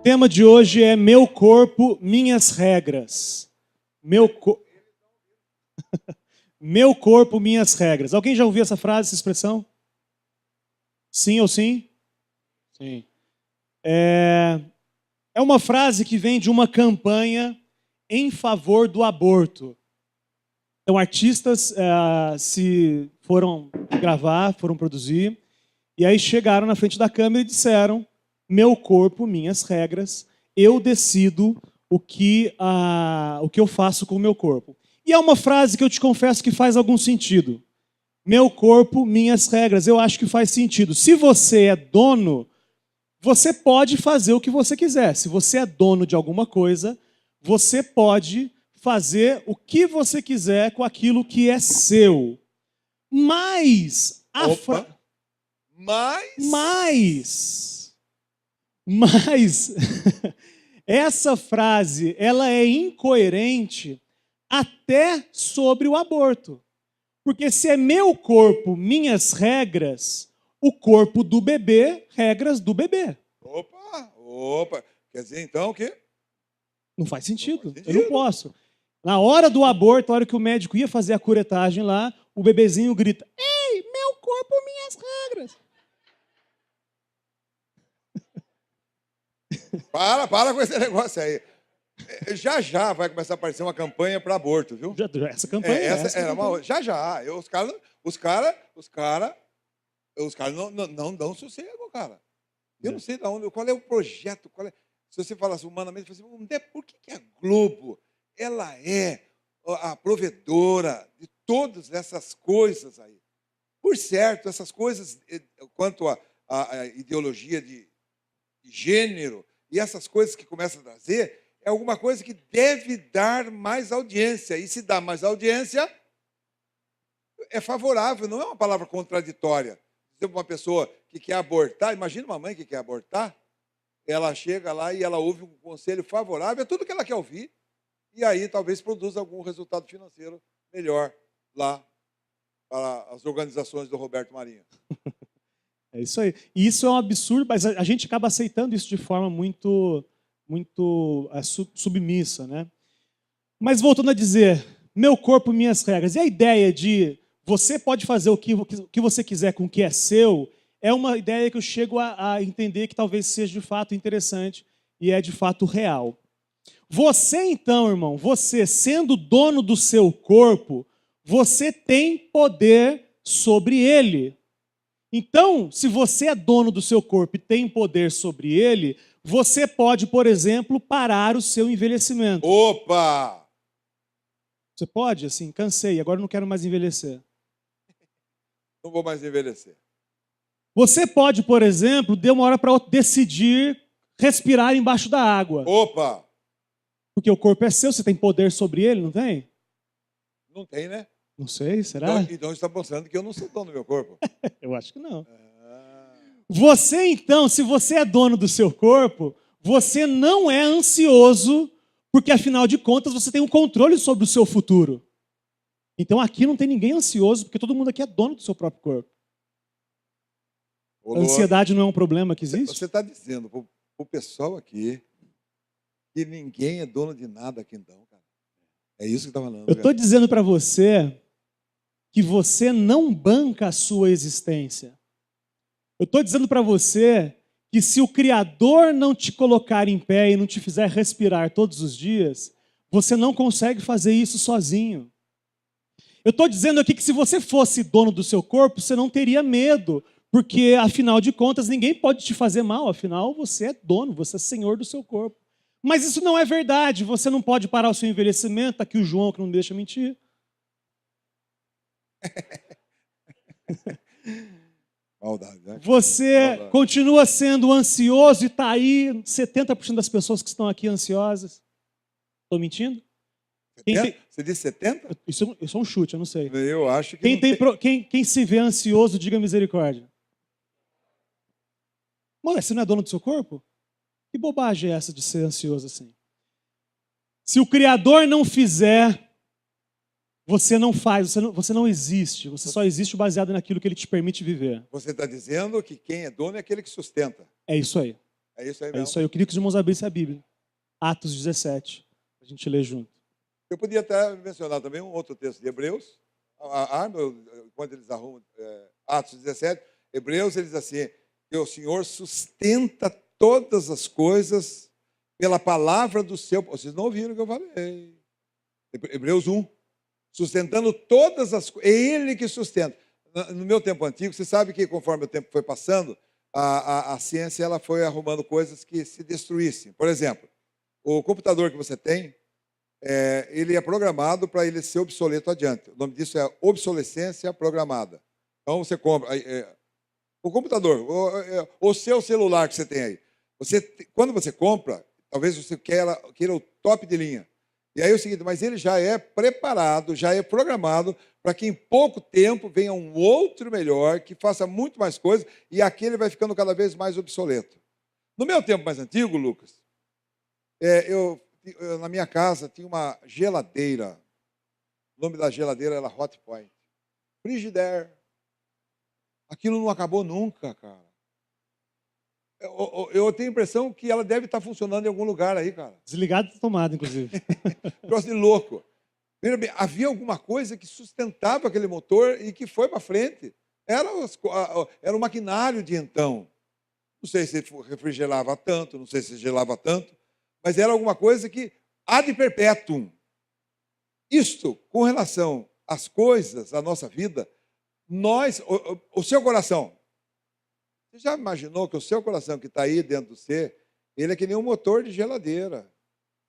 tema de hoje é meu corpo, minhas regras. Meu corpo, minhas regras. Alguém já ouviu essa frase, essa expressão? Sim ou sim? Sim. É uma frase que vem de uma campanha em favor do aborto. Então, artistas se foram gravar, foram produzir, e aí chegaram na frente da câmera e disseram: meu corpo, minhas regras, eu decido o que eu faço com o meu corpo. E é uma frase que eu te confesso que faz algum sentido. Meu corpo, minhas regras, eu acho que faz sentido. Se você é dono, você pode fazer o que você quiser. Se você é dono de alguma coisa, você pode fazer o que você quiser com aquilo que é seu. Mas essa frase, ela é incoerente até sobre o aborto. Porque se é meu corpo, minhas regras, o corpo do bebê, regras do bebê. Opa. Quer dizer, então, o quê? Não faz sentido. Eu não posso. Na hora do aborto, na hora que o médico ia fazer a curetagem lá, o bebezinho grita: ei, meu corpo, minhas regras. Para com esse negócio aí. Já vai começar a aparecer uma campanha para aborto, viu? Essa campanha. Já. Os caras não dão sossego, cara. Eu não sei qual é o projeto, se você falasse humanamente, você fala assim, por que a Globo ela é a provedora de todas essas coisas aí? Por certo, essas coisas quanto à ideologia de gênero e essas coisas que começam a trazer, é alguma coisa que deve dar mais audiência. E se dá mais audiência, é favorável, não é uma palavra contraditória. Dizer para uma pessoa que quer abortar, imagina uma mãe que quer abortar, ela chega lá e ela ouve um conselho favorável, é tudo que ela quer ouvir, e aí talvez produza algum resultado financeiro melhor lá para as organizações do Roberto Marinho. É isso aí. E isso é um absurdo, mas a gente acaba aceitando isso de forma muito submissa, né? Mas voltando a dizer, meu corpo, minhas regras. E a ideia de você pode fazer o que você quiser com o que é seu, é uma ideia que eu chego a entender que talvez seja de fato interessante e é de fato real. Você então, irmão, você sendo dono do seu corpo, você tem poder sobre ele. Então, se você é dono do seu corpo e tem poder sobre ele, você pode, por exemplo, parar o seu envelhecimento. Opa! Você pode, assim, cansei, agora não quero mais envelhecer. Não vou mais envelhecer. Você pode, por exemplo, de uma hora para outra, decidir respirar embaixo da água. Opa! Porque o corpo é seu, você tem poder sobre ele, não tem? Não tem, né? Não sei, será? Então está mostrando que eu não sou dono do meu corpo. Eu acho que não. Você, então, se você é dono do seu corpo, você não é ansioso, porque, afinal de contas, você tem um controle sobre o seu futuro. Então, aqui não tem ninguém ansioso, porque todo mundo aqui é dono do seu próprio corpo. A ansiedade não é um problema que existe? Você está dizendo para o pessoal aqui que ninguém é dono de nada aqui, então, cara. É isso que está falando. Eu estou dizendo para você que você não banca a sua existência. Eu estou dizendo para você que se o Criador não te colocar em pé e não te fizer respirar todos os dias, você não consegue fazer isso sozinho. Eu estou dizendo aqui que se você fosse dono do seu corpo, você não teria medo, porque, afinal de contas, ninguém pode te fazer mal, afinal, você é dono, você é senhor do seu corpo. Mas isso não é verdade, você não pode parar o seu envelhecimento, está aqui o João que não deixa mentir. Maldade, né? Você continua sendo ansioso e está aí 70% das pessoas que estão aqui ansiosas. Estou mentindo? Você disse 70? Isso é um chute, eu não sei. Eu acho que quem se vê ansioso, diga misericórdia. Mas você não é dono do seu corpo? Que bobagem é essa de ser ansioso assim? Se o Criador não fizer, você não faz, você não existe. Você só existe baseado naquilo que Ele te permite viver. Você está dizendo que quem é dono é aquele que sustenta. É isso aí. É isso aí É mesmo. isso aí. Eu queria que os irmãos abrissem a Bíblia. Atos 17, para a gente ler junto. Eu podia até mencionar também um outro texto de Hebreus. Quando eles arrumam Atos 17, Hebreus, eles dizem assim, que o Senhor sustenta todas as coisas pela palavra do seu... Vocês não ouviram o que eu falei. Hebreus 1. Sustentando todas as coisas. É Ele que sustenta. No meu tempo antigo, você sabe que conforme o tempo foi passando, a ciência ela foi arrumando coisas que se destruíssem. Por exemplo, o computador que você tem, ele é programado para ele ser obsoleto adiante. O nome disso é obsolescência programada. Então você compra o computador, o seu celular que você tem aí. Quando você compra, talvez você queira o top de linha. E aí é o seguinte, mas ele já é preparado, já é programado para que em pouco tempo venha um outro melhor, que faça muito mais coisas, e aquele vai ficando cada vez mais obsoleto. No meu tempo mais antigo, Lucas, eu na minha casa tinha uma geladeira. O nome da geladeira era Hot Point. Frigidaire. Aquilo não acabou nunca, cara. Eu tenho a impressão que ela deve estar funcionando em algum lugar aí, cara. Desligado da tomada, inclusive. Troço de louco. Veja bem, havia alguma coisa que sustentava aquele motor e que foi para frente. Era o maquinário de então. Não sei se refrigerava tanto, não sei se gelava tanto, mas era alguma coisa que ad perpetuum. Isto, com relação às coisas, à nossa vida, o seu coração, você já imaginou que o seu coração que está aí dentro do você, ele é que nem um motor de geladeira.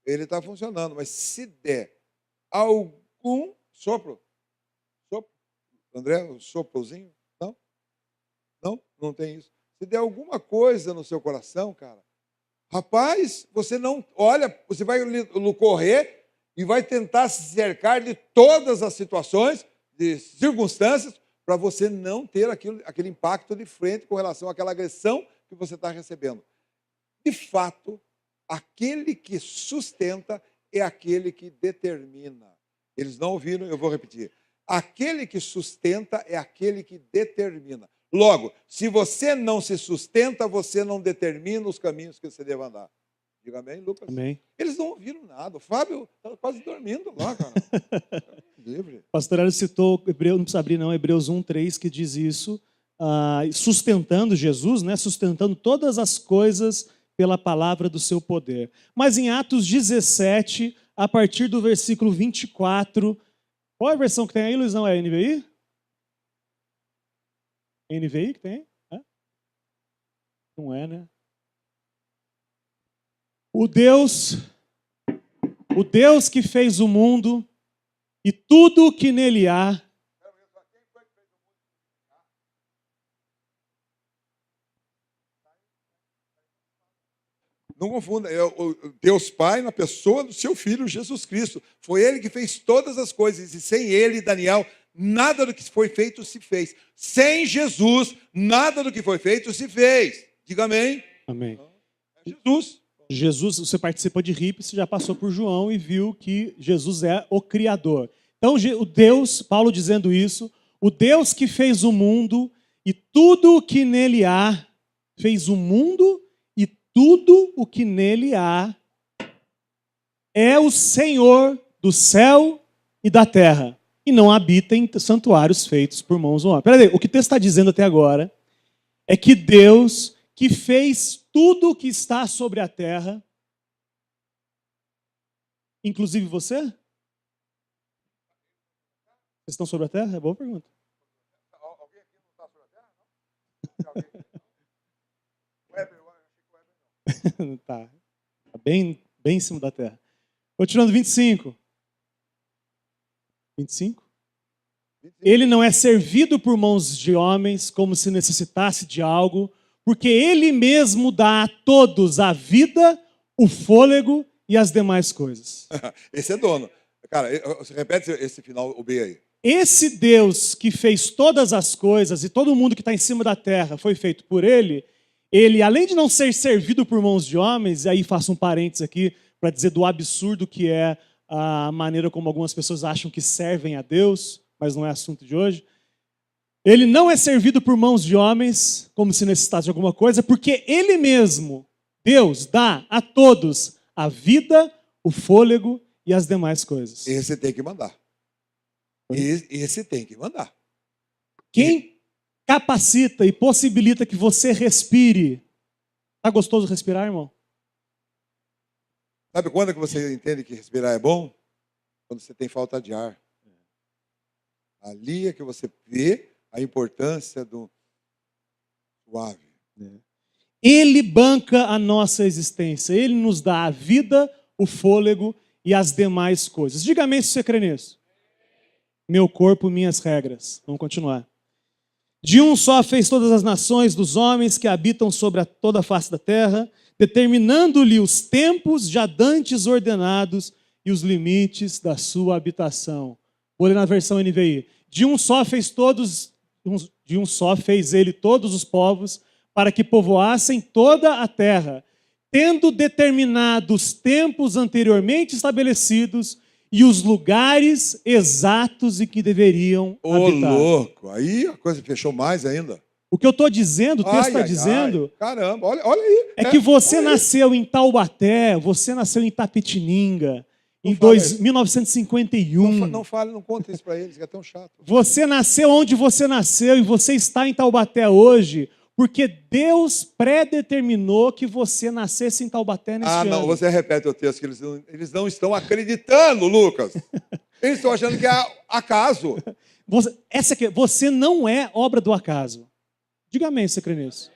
Ele está funcionando, mas se der algum sopro, André, um soprozinho, não tem isso. Se der alguma coisa no seu coração, cara, rapaz, você não olha, você vai correr e vai tentar se cercar de todas as situações, de circunstâncias, para você não ter aquele impacto de frente com relação àquela agressão que você está recebendo. De fato, aquele que sustenta é aquele que determina. Eles não ouviram, eu vou repetir. Aquele que sustenta é aquele que determina. Logo, se você não se sustenta, você não determina os caminhos que você deve andar. Diga amém, Lucas? Amém. Eles não ouviram nada. O Fábio está quase dormindo lá, cara. Livre. O pastor Hélio citou, não precisa abrir não, Hebreus 1:3, que diz isso, sustentando Jesus, né, sustentando todas as coisas pela palavra do seu poder. Mas em Atos 17, a partir do versículo 24, qual é a versão que tem aí, Luizão? É a NVI? NVI que tem? Não é, né? O Deus que fez o mundo e tudo o que nele há. Não confunda, é o Deus Pai na pessoa do seu Filho, Jesus Cristo. Foi Ele que fez todas as coisas, e sem Ele, Daniel, nada do que foi feito se fez. Sem Jesus, nada do que foi feito se fez. Diga amém. Amém. Jesus, você participou de RIP, você já passou por João e viu que Jesus é o Criador. Então, o Deus, Paulo dizendo isso, o Deus que fez o mundo e tudo o que nele há, fez o mundo e tudo o que nele há, é o Senhor do céu e da terra, e não habita em santuários feitos por mãos humanas. Peraí, o que o texto está dizendo até agora é que Deus, que fez tudo o que está sobre a terra, inclusive você? Vocês estão sobre a terra? É boa pergunta. Alguém aqui não está sobre a terra? Não? Tá bem em cima da terra. Continuando, 25. 25? Ele não é servido por mãos de homens como se necessitasse de algo, porque ele mesmo dá a todos a vida, o fôlego e as demais coisas. Esse é dono. Cara, você repete esse final, o B aí. Esse Deus que fez todas as coisas e todo mundo que está em cima da terra foi feito por ele, além de não ser servido por mãos de homens, e aí faço um parênteses aqui para dizer do absurdo que é a maneira como algumas pessoas acham que servem a Deus, mas não é assunto de hoje. Ele não é servido por mãos de homens como se necessitasse de alguma coisa, porque ele mesmo Deus dá a todos a vida, o fôlego e as demais coisas. Esse tem que mandar. Esse tem que mandar. Quem capacita e possibilita que você respire? Tá gostoso respirar, irmão? Sabe quando que você entende que respirar é bom? Quando você tem falta de ar. Ali é que você vê a importância do suave. Ele banca a nossa existência. Ele nos dá a vida, o fôlego e as demais coisas. Diga amém se você crê nisso. Meu corpo, minhas regras. Vamos continuar. De um só fez todas as nações dos homens que habitam sobre toda a face da terra, determinando-lhe os tempos já dantes ordenados e os limites da sua habitação. Vou ler na versão NVI. De um só fez ele todos os povos, para que povoassem toda a terra, tendo determinado os tempos anteriormente estabelecidos e os lugares exatos em que deveriam habitar. Ô, louco! Aí a coisa fechou mais ainda. O que eu estou dizendo, o texto está dizendo... Caramba, olha aí. É que você nasceu em Taubaté, você nasceu em Itapetininga, em 1951. Não fale, não conta isso para eles, que é tão chato. Você nasceu onde você nasceu e você está em Taubaté hoje... Porque Deus predeterminou que você nascesse em Taubaté neste ano. Não, você repete o texto, que eles não estão acreditando, Lucas. Eles estão achando que é acaso. Você não é obra do acaso. Diga amém, você crê nisso.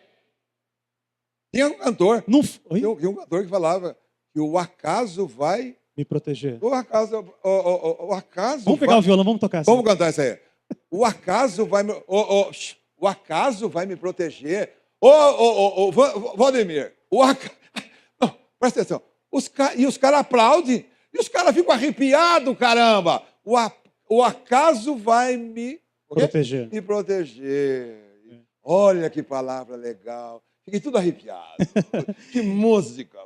Tinha um cantor. Tinha um cantor que falava que o acaso vai... me proteger. O acaso vamos pegar o violão, vamos tocar assim. Vamos cantar isso aí. O acaso vai... O acaso vai me proteger. Valdemir, não, presta atenção. E os caras aplaudem. E os caras ficam arrepiados, caramba. O acaso vai me proteger. Me proteger. Olha que palavra legal. Fiquei tudo arrepiado. Que música.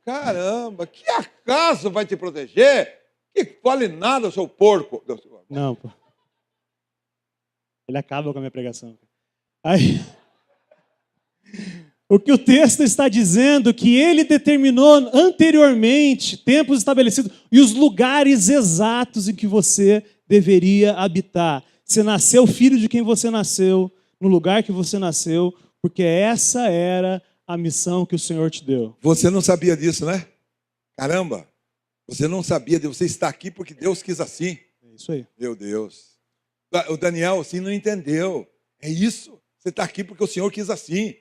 Caramba, que acaso vai te proteger? Que vale nada, seu porco. Não, pô. Ele acaba com a minha pregação. Aí, o que o texto está dizendo, que ele determinou anteriormente tempos estabelecidos e os lugares exatos em que você deveria habitar. Você nasceu filho de quem você nasceu, no lugar que você nasceu, porque essa era a missão que o Senhor te deu. Você não sabia disso, né? Caramba, você não sabia, você está aqui porque Deus quis assim. É isso aí. Meu Deus. O Daniel assim não entendeu. É isso. Você está aqui porque o Senhor quis assim.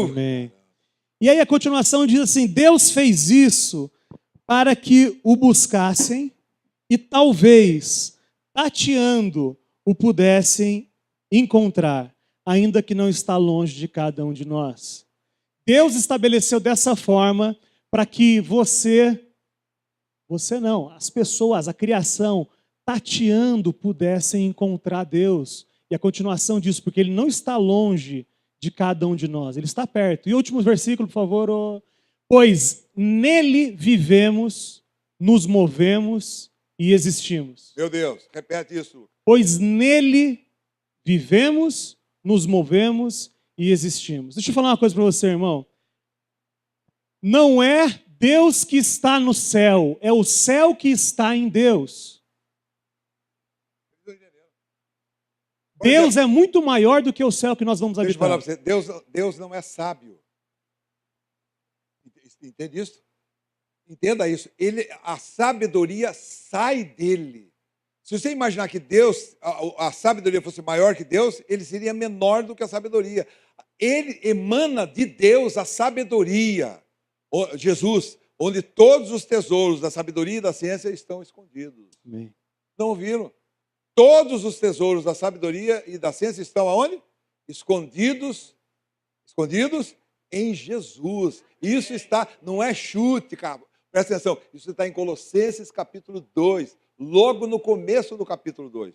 Amém. E aí a continuação diz assim, Deus fez isso para que o buscassem e talvez, tateando, o pudessem encontrar, ainda que não está longe de cada um de nós. Deus estabeleceu dessa forma para que as pessoas, a criação, tateando, pudessem encontrar Deus. E a continuação disso, porque ele não está longe de cada um de nós, ele está perto. E o último versículo, por favor. Pois nele vivemos, nos movemos e existimos. Meu Deus, repete isso. Pois nele vivemos, nos movemos e existimos. Deixa eu falar uma coisa para você, irmão. Não é Deus que está no céu, é o céu que está em Deus. Deus é muito maior do que o céu que nós vamos habitar. Deixa eu falar para você, Deus não é sábio. Entende isso? Entenda isso. A sabedoria sai dele. Se você imaginar que Deus, a sabedoria fosse maior que Deus, ele seria menor do que a sabedoria. Ele emana de Deus a sabedoria. Jesus, onde todos os tesouros da sabedoria e da ciência estão escondidos. Amém. Não ouviram? Todos os tesouros da sabedoria e da ciência estão aonde? Escondidos em Jesus. Isso está, não é chute, cara. Presta atenção, isso está em Colossenses capítulo 2, logo no começo do capítulo 2.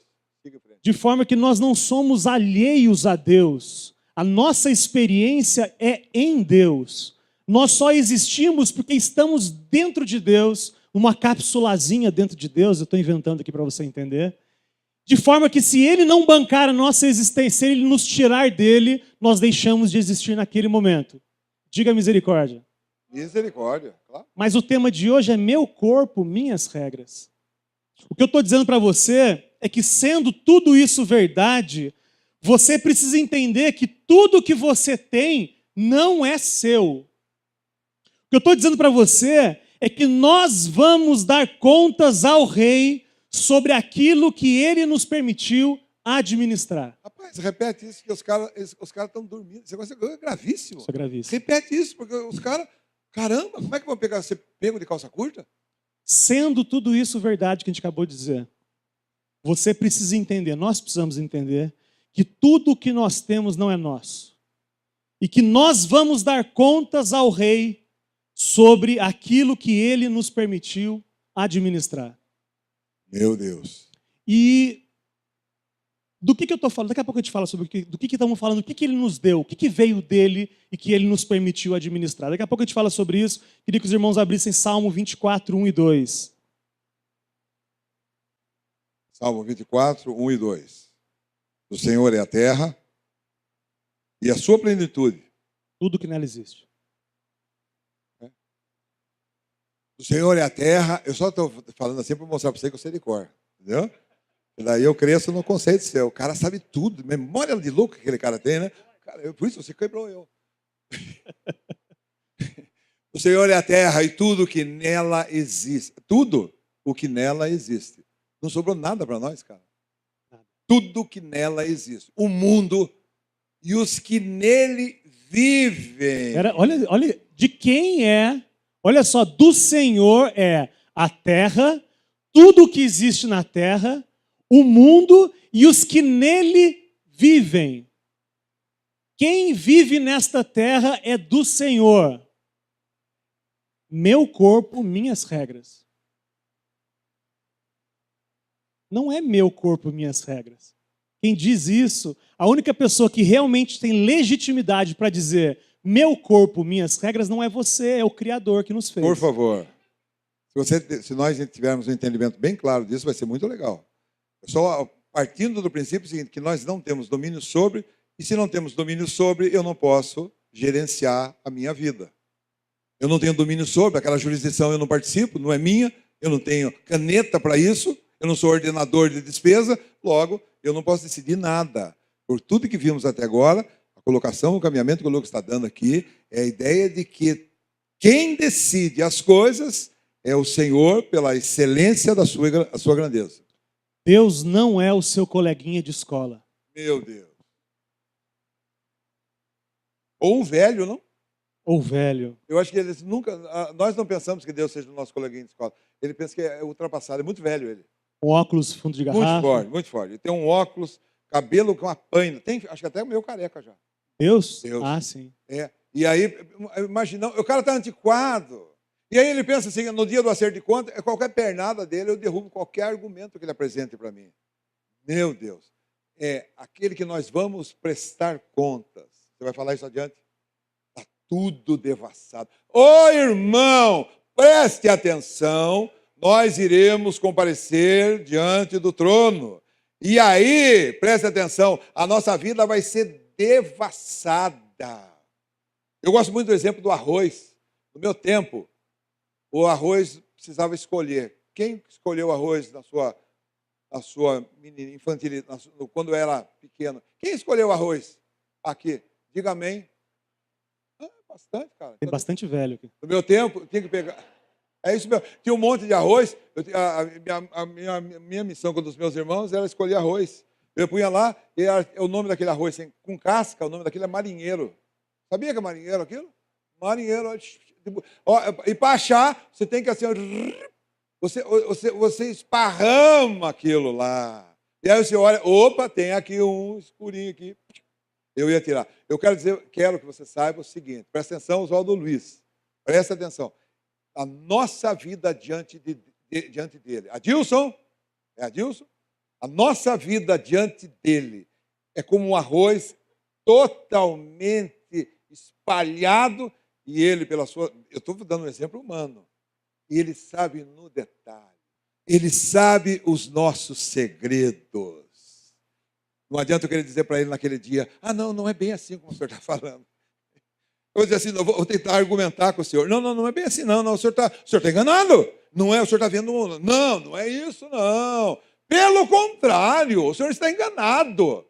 De forma que nós não somos alheios a Deus. A nossa experiência é em Deus. Nós só existimos porque estamos dentro de Deus, uma capsulazinha dentro de Deus, eu estou inventando aqui para você entender. De forma que se ele não bancar a nossa existência, se ele nos tirar dele, nós deixamos de existir naquele momento. Diga misericórdia. Misericórdia, claro. Mas o tema de hoje é meu corpo, minhas regras. O que eu estou dizendo para você é que, sendo tudo isso verdade, você precisa entender que tudo que você tem não é seu. O que eu estou dizendo para você é que nós vamos dar contas ao Rei sobre aquilo que Ele nos permitiu administrar. Rapaz, repete isso, que os caras estão dormindo. Esse negócio é gravíssimo. Isso é gravíssimo. Repete isso, porque os caras... Caramba, como é que vão pegar você pego de calça curta? Sendo tudo isso verdade que a gente acabou de dizer, você precisa entender, nós precisamos entender, que tudo o que nós temos não é nosso. E que nós vamos dar contas ao Rei sobre aquilo que Ele nos permitiu administrar. Meu Deus. E do que eu estou falando? Daqui a pouco eu te falo sobre do que estamos falando, o que Ele nos deu, o que veio dEle e que Ele nos permitiu administrar. Daqui a pouco eu te falo sobre isso. Queria que os irmãos abrissem Salmo 24, 1 e 2. Salmo 24, 1 e 2. O Senhor é a terra e a sua plenitude. Tudo que nela existe. O Senhor é a terra. Eu só estou falando assim para mostrar para você que eu sei de cor. Entendeu? E daí eu cresço no conceito de ser. O cara sabe tudo. Memória de louco que aquele cara tem, né? Cara, por isso você quebrou eu. O Senhor é a terra e tudo que nela existe. Tudo o que nela existe. Não sobrou nada para nós, cara. Tudo que nela existe. O mundo e os que nele vivem. Olha, de quem é? Olha só, do Senhor é a terra, tudo o que existe na terra, o mundo e os que nele vivem. Quem vive nesta terra é do Senhor. Meu corpo, minhas regras. Não é meu corpo, minhas regras. Quem diz isso, a única pessoa que realmente tem legitimidade para dizer meu corpo, minhas regras, não é você, é o Criador que nos fez. Por favor. Se nós tivermos um entendimento bem claro disso, vai ser muito legal. Só partindo do princípio seguinte, que nós não temos domínio sobre, e se não temos domínio sobre, eu não posso gerenciar a minha vida. Eu não tenho domínio sobre, aquela jurisdição eu não participo, não é minha, eu não tenho caneta para isso, eu não sou ordenador de despesa, logo, eu não posso decidir nada. Por tudo que vimos até agora, a colocação, o caminhamento que o Lucas está dando aqui, é a ideia de que quem decide as coisas é o Senhor pela excelência da sua grandeza. Deus não é o seu coleguinha de escola. Meu Deus. Ou um velho, não? Ou velho. Eu acho que eles nunca... Nós não pensamos que Deus seja o nosso coleguinha de escola. Ele pensa que é ultrapassado, é muito velho ele. Um óculos fundo de garrafa. Muito forte, muito forte. Ele tem um óculos, cabelo com uma paina. Tem, acho que até o meu careca já. Deus? Deus. Ah, sim. É. E aí, imagina, o cara está antiquado. E aí ele pensa assim, no dia do acerto de contas, qualquer pernada dele, eu derrubo qualquer argumento que ele apresente para mim. Meu Deus. É aquele que nós vamos prestar contas. Você vai falar isso adiante? Está tudo devassado. Ô irmão, preste atenção, nós iremos comparecer diante do trono. E aí, preste atenção, a nossa vida vai ser devassada. Eu gosto muito do exemplo do arroz. No meu tempo, o arroz precisava escolher. Quem escolheu o arroz na sua infantilidade, quando era pequeno? Quem escolheu o arroz? Aqui. Diga amém. Bastante, cara. Tem bastante velho aqui. No meu tempo, tinha que pegar... É isso mesmo. Tinha um monte de arroz. A minha missão com os meus irmãos era escolher arroz. Eu punha lá, e o nome daquele arroz assim, com casca, o nome daquele é marinheiro. Sabia que é marinheiro aquilo? Marinheiro. E para achar, você tem que assim... Você esparrama aquilo lá. E aí você olha, opa, tem aqui um escurinho aqui. Eu ia tirar. Eu quero que você saiba o seguinte. Presta atenção, Oswaldo Luiz. Presta atenção. A nossa vida diante dele. Adilson? É Adilson? A nossa vida diante dele é como um arroz totalmente espalhado e ele, pela sua... Eu estou dando um exemplo humano. E ele sabe no detalhe. Ele sabe os nossos segredos. Não adianta eu querer dizer para ele naquele dia, não é bem assim como o senhor está falando. Eu vou dizer assim, eu vou tentar argumentar com o senhor. Não, não é bem assim, não. O senhor está enganado. Não é, o senhor está vendo... Não é isso, não. Pelo contrário, o senhor está enganado.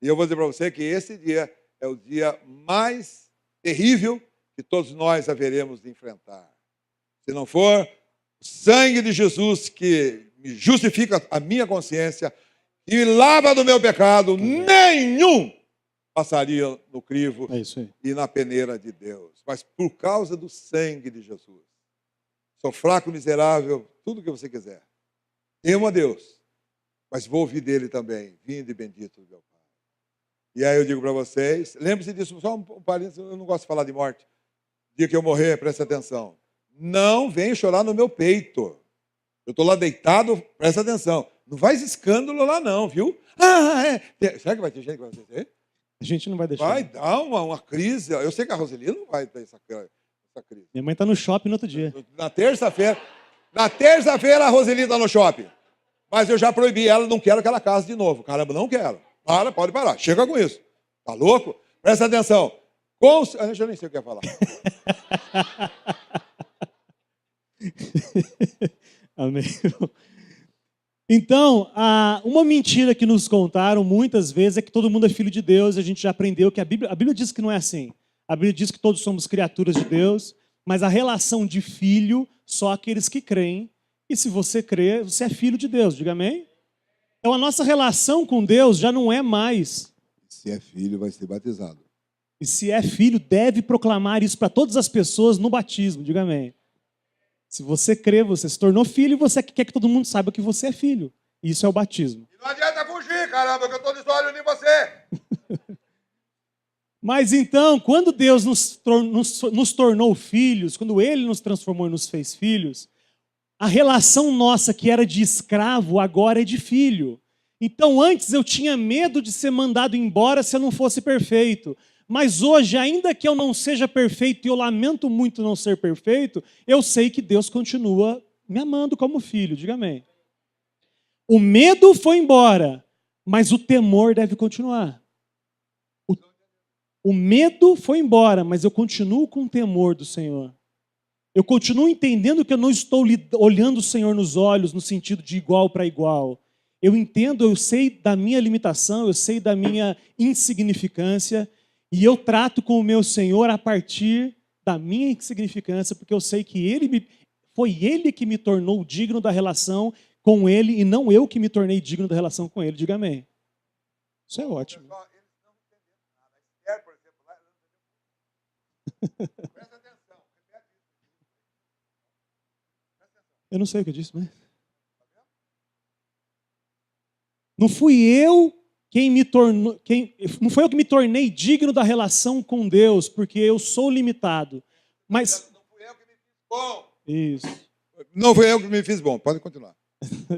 E eu vou dizer para você que esse dia é o dia mais terrível que todos nós haveremos de enfrentar. Se não for o sangue de Jesus que me justifica a minha consciência e me lava do meu pecado, nenhum passaria no crivo e na peneira de Deus. Mas por causa do sangue de Jesus. Sou fraco, miserável, tudo o que você quiser. Temo a Deus, mas vou ouvir dele também. Vindo e bendito meu Pai. E aí eu digo para vocês, lembre-se disso, só um parênteses, eu não gosto de falar de morte. Dia que eu morrer, preste atenção. Não vem chorar no meu peito. Eu estou lá deitado, presta atenção. Não faz escândalo lá não, viu? Será que vai ter gente que vai fazer? A gente não vai deixar. Vai dar uma crise. Eu sei que a Roseli não vai ter essa crise. Minha mãe está no shopping no outro dia. Na terça-feira a Roseli está no shopping. Mas eu já proibi ela, não quero que ela case de novo. Caramba, não quero. Pode parar. Chega com isso. Tá louco? Presta atenção. Eu nem sei o que ia falar. Amém. Então, uma mentira que nos contaram muitas vezes é que todo mundo é filho de Deus. A gente já aprendeu que a Bíblia diz que não é assim. A Bíblia diz que todos somos criaturas de Deus, mas a relação de filho, só aqueles que creem. E se você crê, você é filho de Deus. Diga amém? Então, a nossa relação com Deus já não é mais. Se é filho, vai ser batizado. E se é filho, deve proclamar isso para todas as pessoas no batismo. Diga amém. Se você crê, você se tornou filho e você quer que todo mundo saiba que você é filho. Isso é o batismo. E não adianta fugir, caramba, que eu estou de olho em você. Mas então, quando Deus nos tornou filhos, quando Ele nos transformou e nos fez filhos, a relação nossa que era de escravo agora é de filho. Então antes eu tinha medo de ser mandado embora se eu não fosse perfeito. Mas hoje, ainda que eu não seja perfeito, e eu lamento muito não ser perfeito, eu sei que Deus continua me amando como filho. Diga amém. O medo foi embora, mas o temor deve continuar. O medo foi embora, mas eu continuo com o temor do Senhor. Eu continuo entendendo que eu não estou olhando o Senhor nos olhos no sentido de igual para igual. Eu entendo, eu sei da minha limitação, eu sei da minha insignificância, e eu trato com o meu Senhor a partir da minha insignificância, porque eu sei que foi Ele que me tornou digno da relação com Ele, e não eu que me tornei digno da relação com Ele. Diga amém. Isso é ótimo. Presta atenção. Eu não sei o que eu disse, mas... Não fui eu não foi eu que me tornei digno da relação com Deus, porque eu sou limitado. Mas... Não fui eu que me fiz bom. Isso. Não fui eu que me fiz bom. Pode continuar.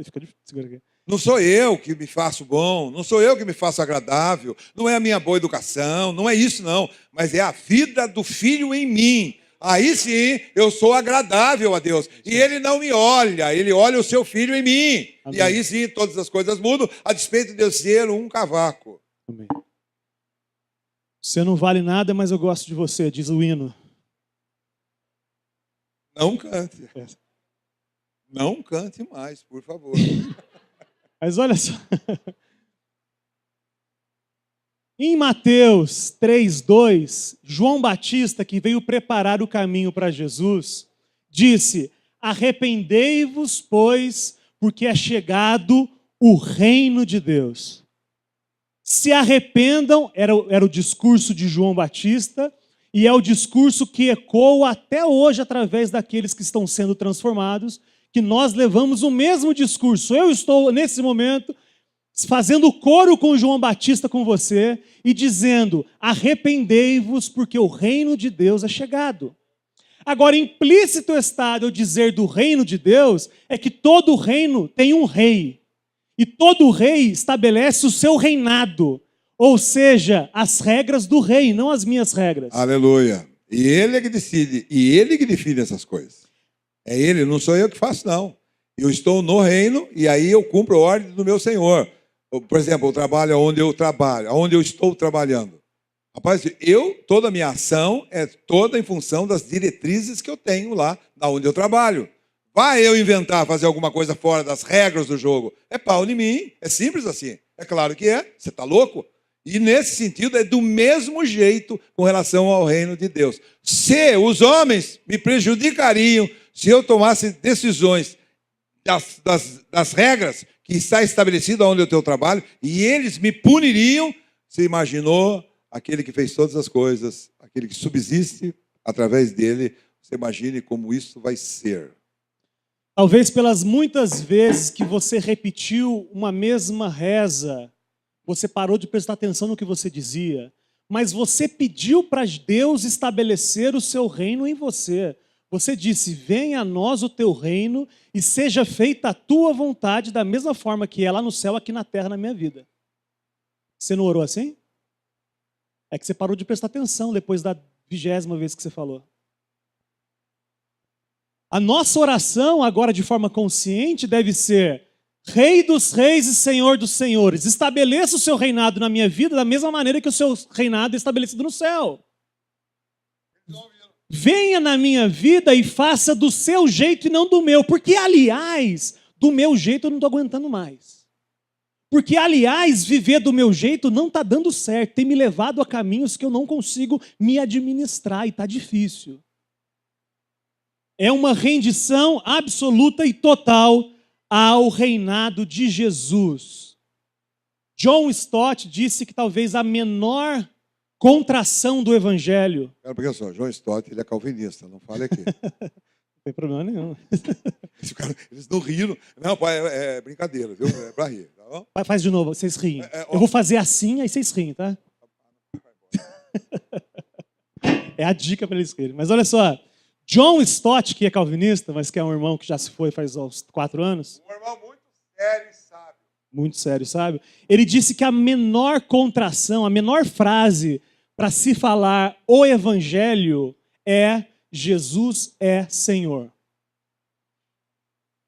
Fica difícil aqui. Não sou eu que me faço bom, não sou eu que me faço agradável, não é a minha boa educação, não é isso não, mas é a vida do Filho em mim. Aí sim, eu sou agradável a Deus. E Ele não me olha, Ele olha o seu Filho em mim. Amém. E aí sim, todas as coisas mudam, a despeito de eu ser um cavaco. Amém. Você não vale nada, mas eu gosto de você, diz o hino. Não cante. Não cante mais, por favor. Mas olha só. Em Mateus 3:2, João Batista, que veio preparar o caminho para Jesus, disse: arrependei-vos, pois, porque é chegado o reino de Deus. Se arrependam, era o discurso de João Batista, e é o discurso que ecoa até hoje através daqueles que estão sendo transformados, que nós levamos o mesmo discurso. Eu estou, nesse momento, fazendo coro com João Batista com você e dizendo: arrependei-vos porque o reino de Deus é chegado. Agora, implícito está eu dizer do reino de Deus é que todo reino tem um rei. E todo rei estabelece o seu reinado. Ou seja, as regras do rei, não as minhas regras. Aleluia. E Ele é que decide. E Ele que define essas coisas. É Ele, não sou eu que faço, não. Eu estou no reino e aí eu cumpro a ordem do meu Senhor. Por exemplo, eu trabalho onde eu trabalho, onde eu estou trabalhando. Rapaz, toda a minha ação é toda em função das diretrizes que eu tenho lá, da onde eu trabalho. Vai eu inventar, fazer alguma coisa fora das regras do jogo, é pau em mim, é simples assim. É claro que é, você está louco? E nesse sentido é do mesmo jeito com relação ao reino de Deus. Se os homens me prejudicariam, se eu tomasse decisões das regras que está estabelecido onde eu tenho trabalho, e eles me puniriam, você imaginou aquele que fez todas as coisas, aquele que subsiste através dele, você imagine como isso vai ser. Talvez pelas muitas vezes que você repetiu uma mesma reza, você parou de prestar atenção no que você dizia, mas você pediu para Deus estabelecer o seu reino em você. Você disse, venha a nós o teu reino e seja feita a tua vontade da mesma forma que é lá no céu, aqui na terra, na minha vida. Você não orou assim? É que você parou de prestar atenção depois da 20ª vez que você falou. A nossa oração, agora de forma consciente, deve ser: Rei dos reis e Senhor dos senhores, estabeleça o seu reinado na minha vida da mesma maneira que o seu reinado é estabelecido no céu. Venha na minha vida e faça do seu jeito e não do meu. Porque, aliás, do meu jeito eu não estou aguentando mais. Porque, aliás, viver do meu jeito não está dando certo. Tem me levado a caminhos que eu não consigo me administrar e está difícil. É uma rendição absoluta e total ao reinado de Jesus. John Stott disse que talvez a menor contração do evangelho... Porque só, John Stott, ele é calvinista, não fale aqui. Não tem problema nenhum. Eles não riram. Não, pai, é brincadeira, viu? É pra rir, tá bom? Faz de novo, vocês riem. Eu vou fazer assim, aí vocês riem, tá? É a dica para eles rirem. Mas olha só, John Stott, que é calvinista, mas que é um irmão que já se foi faz uns 4 anos. Um irmão muito sério e sábio. Muito sério, sábio. Ele disse que a menor contração, a menor frase para se falar o evangelho é Jesus é Senhor.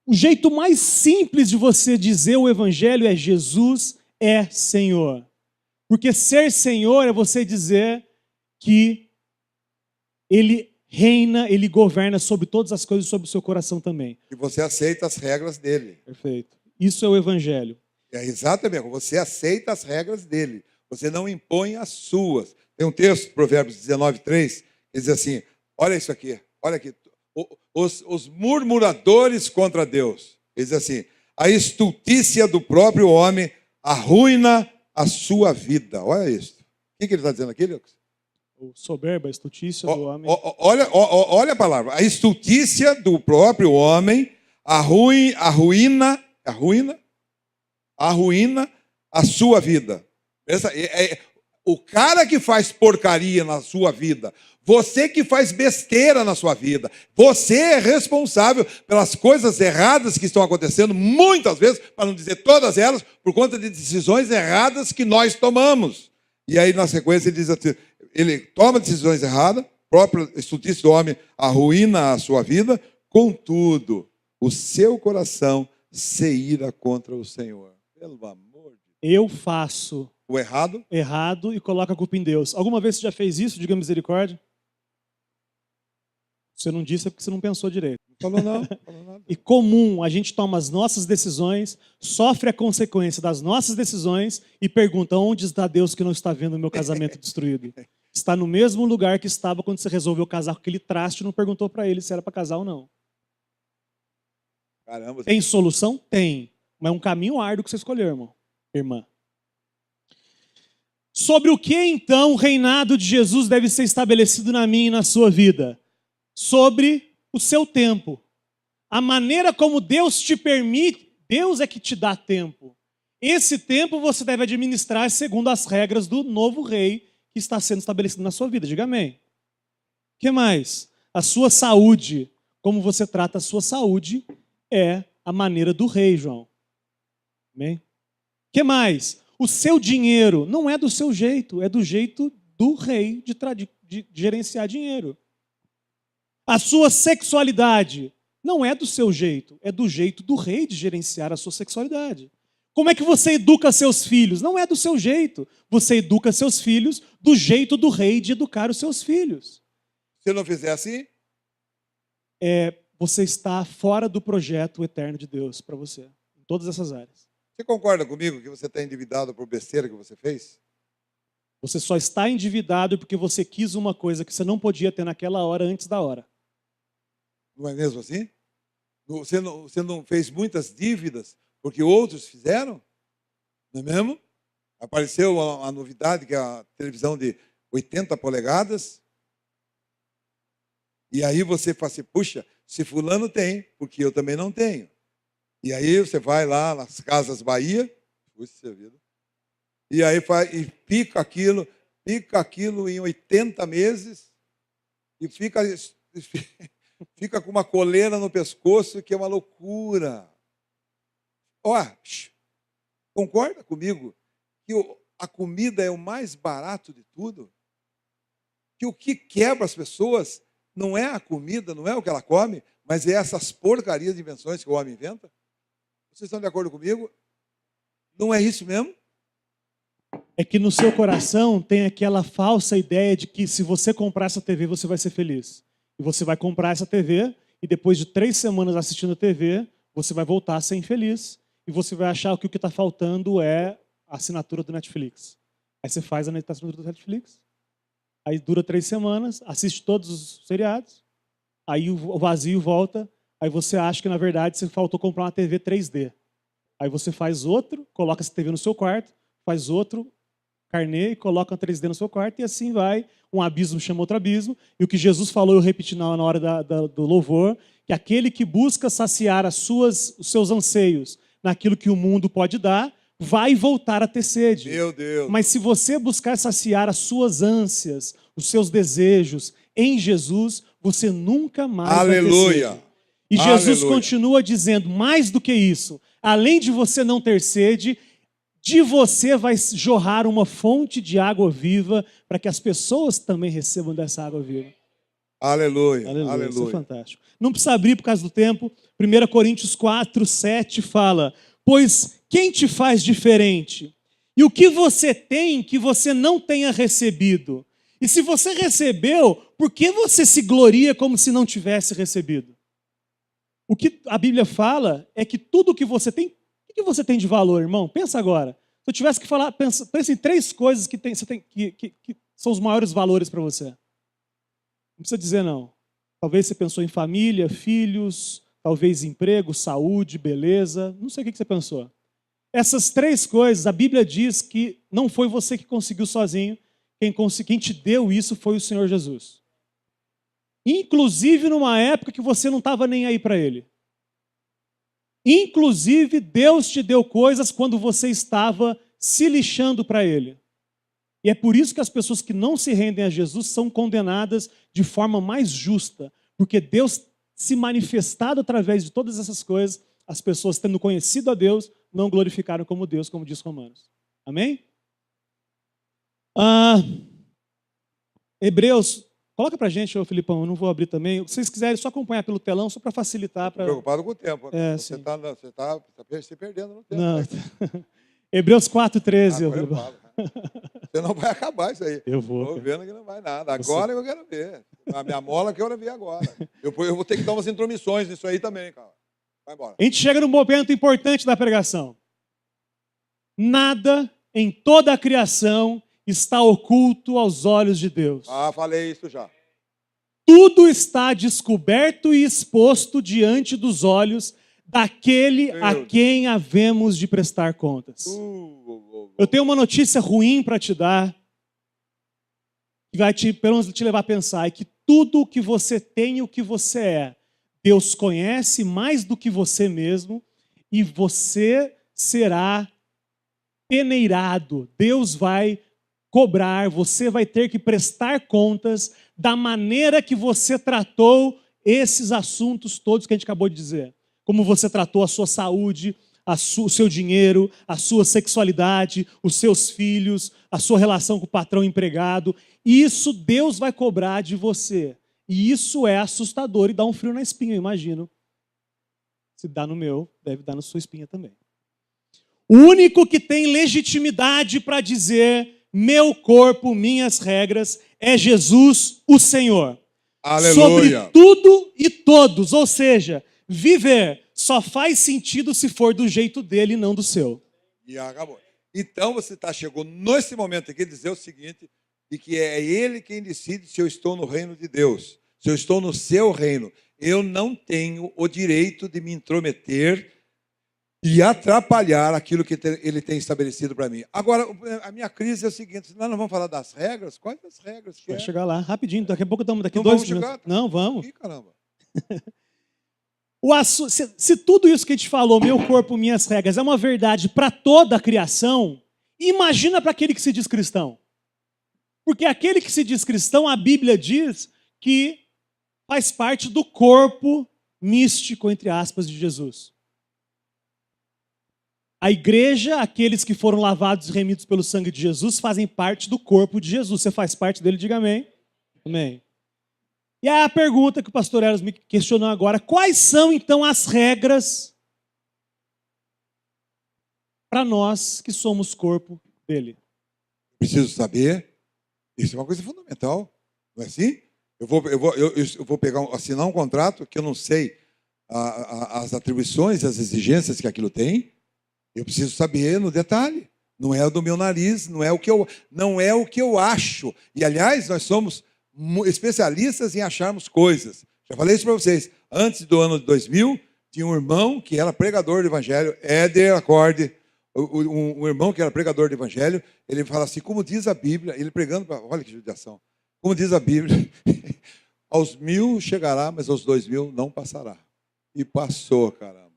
O jeito mais simples de você dizer o evangelho é Jesus é Senhor. Porque ser Senhor é você dizer que Ele reina, Ele governa sobre todas as coisas, sobre o seu coração também. E você aceita as regras dele. Perfeito. Isso é o evangelho. É exatamente, você aceita as regras dele. Você não impõe as suas. Tem um texto, Provérbios 19:3, que diz assim, olha isso aqui, olha aqui. Os murmuradores contra Deus. Ele diz assim, a estultícia do próprio homem arruína a sua vida. Olha isso. O que ele está dizendo aqui, Lucas? O soberba, a estultícia do homem. Olha a palavra. A estultícia do próprio homem arruína a sua vida. O cara que faz porcaria na sua vida, você que faz besteira na sua vida, você é responsável pelas coisas erradas que estão acontecendo, muitas vezes, para não dizer todas elas, por conta de decisões erradas que nós tomamos. E aí, na sequência, ele diz assim, ele toma decisões erradas, próprio estultício do homem arruína a sua vida, contudo, o seu coração se ira contra o Senhor. Pelo amor de Deus. Eu faço o errado e coloca a culpa em Deus. Alguma vez você já fez isso? Diga misericórdia. Você não disse é porque você não pensou direito. Não falou não. Falou nada. E comum, a gente toma as nossas decisões, sofre a consequência das nossas decisões e pergunta, onde está Deus que não está vendo o meu casamento destruído? Está no mesmo lugar que estava quando você resolveu casar com aquele traste e não perguntou para ele se era para casar ou não. Caramba. Tem solução? Tem. Mas é um caminho árduo que você escolheu, irmão, irmã. Sobre o que, então, o reinado de Jesus deve ser estabelecido na minha e na sua vida? Sobre o seu tempo. A maneira como Deus te permite, Deus é que te dá tempo. Esse tempo você deve administrar segundo as regras do novo rei que está sendo estabelecido na sua vida. Diga amém. O que mais? A sua saúde. Como você trata a sua saúde é a maneira do rei, João. Amém? O que mais? O seu dinheiro não é do seu jeito, é do jeito do rei de gerenciar dinheiro. A sua sexualidade não é do seu jeito, é do jeito do rei de gerenciar a sua sexualidade. Como é que você educa seus filhos? Não é do seu jeito. Você educa seus filhos do jeito do rei de educar os seus filhos. Se eu não fizer assim, Você está fora do projeto eterno de Deus para você, em todas essas áreas. você concorda comigo que você está endividado por besteira que você fez? Você só está endividado porque você quis uma coisa que você não podia ter naquela hora antes da hora. Não é mesmo assim? Você não fez muitas dívidas porque outros fizeram? Não é mesmo? Apareceu a novidade que é a televisão de 80 polegadas. E aí você fala assim, puxa, se fulano tem, porque eu também não tenho. E aí você vai lá nas Casas Bahia, puxa vida, e aí e pica aquilo em 80 meses, e fica com uma coleira no pescoço, que é uma loucura. Concorda comigo que a comida é o mais barato de tudo? Que o que quebra as pessoas não é a comida, não é o que ela come, mas é essas porcarias de invenções que o homem inventa? Vocês estão de acordo comigo? Não é isso mesmo? É que no seu coração tem aquela falsa ideia de que se você comprar essa TV, você vai ser feliz. E você vai comprar essa TV e depois de 3 semanas assistindo a TV, você vai voltar a ser infeliz. E você vai achar que o que está faltando é a assinatura do Netflix. Aí você faz a assinatura do Netflix, aí dura 3 semanas, assiste todos os seriados, aí o vazio volta, aí você acha que na verdade você faltou comprar uma TV 3D. Aí você faz outro, coloca essa TV no seu quarto, faz outro carnê e coloca uma 3D no seu quarto e assim vai, um abismo chama outro abismo. E o que Jesus falou, eu repeti na hora do louvor, que aquele que busca saciar os seus anseios naquilo que o mundo pode dar, vai voltar a ter sede. Meu Deus. Mas se você buscar saciar as suas ânsias, os seus desejos em Jesus, você nunca mais vai ter sede. E Jesus continua dizendo, mais do que isso, além de você não ter sede, de você vai jorrar uma fonte de água viva para que as pessoas também recebam dessa água viva. Aleluia. Isso é fantástico. Não precisa abrir por causa do tempo. 1 Coríntios 4, 7 fala, pois quem te faz diferente? E o que você tem que você não tenha recebido? E se você recebeu, por que você se gloria como se não tivesse recebido? O que a Bíblia fala é que tudo que você tem, o que você tem de valor, irmão? Pensa agora. Se eu tivesse que falar, pensa em 3 coisas que são os maiores valores para você. Não precisa dizer não. Talvez você pensou em família, filhos, talvez emprego, saúde, beleza. Não sei o que você pensou. Essas 3 coisas, a Bíblia diz que não foi você que conseguiu sozinho. Quem te deu isso foi o Senhor Jesus. Inclusive numa época que você não estava nem aí para Ele. Inclusive, Deus te deu coisas quando você estava se lixando para Ele. E é por isso que as pessoas que não se rendem a Jesus são condenadas de forma mais justa. Porque Deus se manifestado através de todas essas coisas, as pessoas tendo conhecido a Deus, não glorificaram como Deus, como diz Romanos. Amém? Hebreus, coloca pra gente, ô Filipão, eu não vou abrir também. Se vocês quiserem só acompanhar pelo telão, só para facilitar. Estou preocupado com o tempo. É, você está se perdendo no tempo. Não. Né? Hebreus 4,13. Você não vai acabar isso aí. Eu vou. Estou vendo que não vai nada. Agora eu quero ver. A minha mola que eu quero ver agora. Eu vou ter que dar umas intromissões nisso aí também, cara. Vai embora. A gente chega num momento importante da pregação. Nada em toda a criação está oculto aos olhos de Deus. Falei isso já. Tudo está descoberto e exposto diante dos olhos daquele a quem havemos de prestar contas. Eu tenho uma notícia ruim para te dar, que vai pelo menos te levar a pensar, é que tudo o que você tem e o que você é, Deus conhece mais do que você mesmo e você será peneirado. Deus vai cobrar, você vai ter que prestar contas da maneira que você tratou esses assuntos todos que a gente acabou de dizer. Como você tratou a sua saúde, o seu dinheiro, a sua sexualidade, os seus filhos, a sua relação com o patrão empregado. Isso Deus vai cobrar de você. E isso é assustador e dá um frio na espinha, eu imagino. Se dá no meu, deve dar na sua espinha também. O único que tem legitimidade para dizer meu corpo, minhas regras, é Jesus, o Senhor. Aleluia. Sobre tudo e todos, ou seja, viver só faz sentido se for do jeito dele e não do seu. E acabou. Então você chegou nesse momento aqui dizer o seguinte, de que é ele quem decide se eu estou no reino de Deus, se eu estou no seu reino. Eu não tenho o direito de me intrometer e atrapalhar aquilo que ele tem estabelecido para mim. Agora, a minha crise é o seguinte, nós não vamos falar das regras? Quais as regras que Vai chegar lá, rapidinho, daqui a pouco estamos daqui não 2 vamos minutos. chegar? Não, vamos. Ih, caramba. Se tudo isso que a gente falou, meu corpo, minhas regras, é uma verdade para toda a criação, imagina para aquele que se diz cristão. Porque aquele que se diz cristão, a Bíblia diz que faz parte do corpo místico, entre aspas, de Jesus. A igreja, aqueles que foram lavados e remidos pelo sangue de Jesus, fazem parte do corpo de Jesus. Você faz parte dele? Diga amém. Amém. E aí a pergunta que o pastor Eros me questionou agora, quais são então as regras para nós que somos corpo dele? Preciso saber, isso é uma coisa fundamental, não é assim? Eu vou assinar um contrato que eu não sei as atribuições, as exigências que aquilo tem, eu preciso saber no detalhe, não é do meu nariz, não é o que eu acho, e aliás nós somos especialistas em acharmos coisas. Já falei isso para vocês. Antes do ano de 2000, tinha um irmão que era pregador do evangelho, Éder Acorde, um irmão que era pregador do evangelho, ele fala assim, como diz a Bíblia, ele pregando, olha que judiação, como diz a Bíblia, aos 1000 chegará, mas aos 2000 não passará. E passou, caramba.